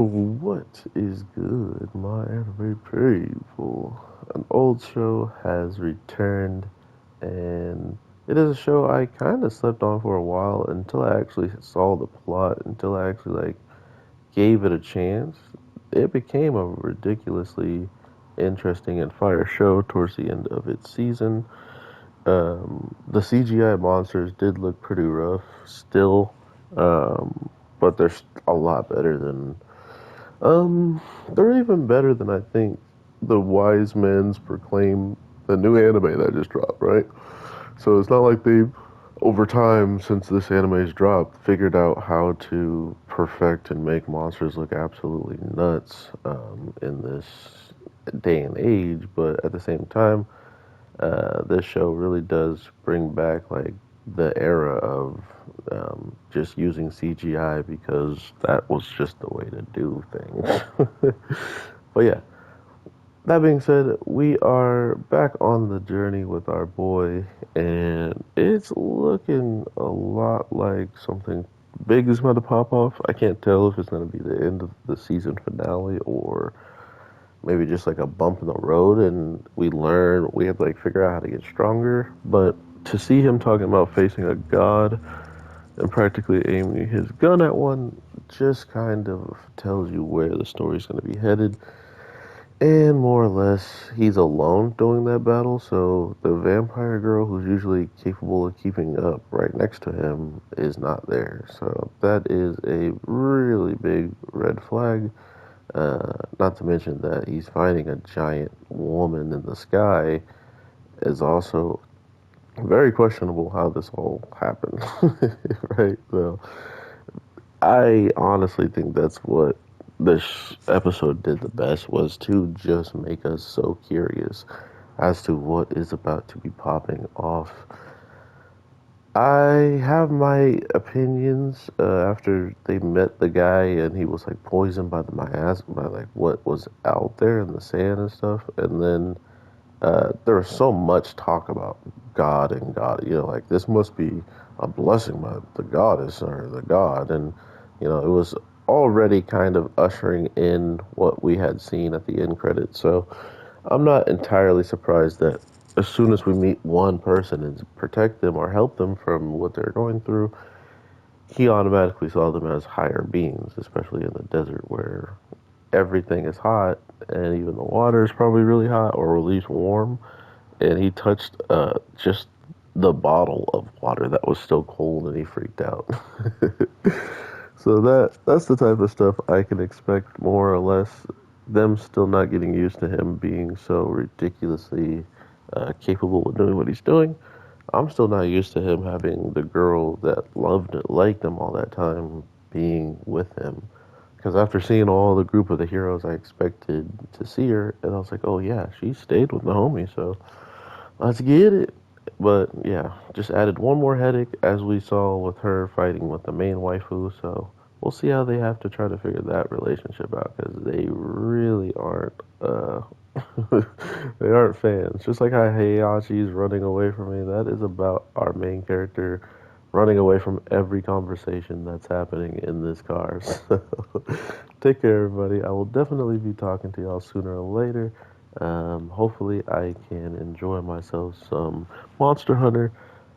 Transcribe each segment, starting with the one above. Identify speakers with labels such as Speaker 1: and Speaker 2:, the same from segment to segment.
Speaker 1: What is good, my anime people? An old show has returned, and it is a show I kind of slept on for a while until I actually saw the plot, until I actually gave it a chance. It became a ridiculously interesting and fire show towards the end of its season. The CGI monsters did look pretty rough still, but they're a lot better than they're even better than I think the wise men's proclaim the new anime that just dropped, right? So it's not like they've, over time since this anime's dropped, figured out how to perfect and make monsters look absolutely nuts in this day and age. But at the same time, this show really does bring back the era of just using CGI because that was just the way to do things. But yeah, that being said, we are back on the journey with our boy, and it's looking a lot like something big is about to pop off. I can't tell if it's going to be the end of the season finale or maybe just like a bump in the road and we have to figure out how to get stronger. But to see him talking about facing a god and practically aiming his gun at one just kind of tells you where the story's going to be headed. And more or less, he's alone during that battle, so the vampire girl who's usually capable of keeping up right next to him is not there. So that is a really big red flag. Not to mention that he's fighting a giant woman in the sky is also very questionable how this all happened. Right? So I honestly think that's what this episode did the best was to just make us so curious as to what is about to be popping off. I have my opinions after they met the guy and he was poisoned by the miasma, by what was out there in the sand and stuff. And then there was so much talk about God and God. This must be a blessing by the goddess or the god. And, it was already kind of ushering in what we had seen at the end credits. So I'm not entirely surprised that as soon as we meet one person and protect them or help them from what they're going through, he automatically saw them as higher beings, especially in the desert where everything is hot and even the water is probably really hot or at least warm. And he touched just the bottle of water that was still cold and he freaked out. So that's the type of stuff I can expect more or less. Them still not getting used to him being so ridiculously capable of doing what he's doing. I'm still not used to him having the girl that liked him all that time being with him. Because after seeing all the group of the heroes, I expected to see her, and I was like, oh yeah, she stayed with the homie, so let's get it. But yeah, just added one more headache as we saw with her fighting with the main waifu. So we'll see how they have to try to figure that relationship out because they really aren't. They aren't fans. Just like how Heihachi's running away from me. That is about our main character running away from every conversation that's happening in this car. So take care, everybody. I will definitely be talking to y'all sooner or later. Hopefully, I can enjoy myself some Monster Hunter.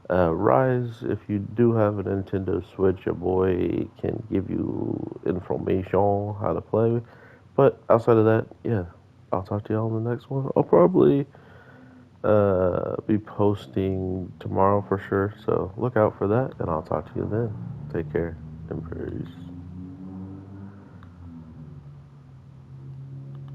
Speaker 1: Rise, if you do have a Nintendo Switch, your boy can give you information how to play. But outside of that, yeah, I'll talk to y'all in the next one. I'll probably be posting tomorrow for sure, so look out for that, and I'll talk to you then. Take care and peace.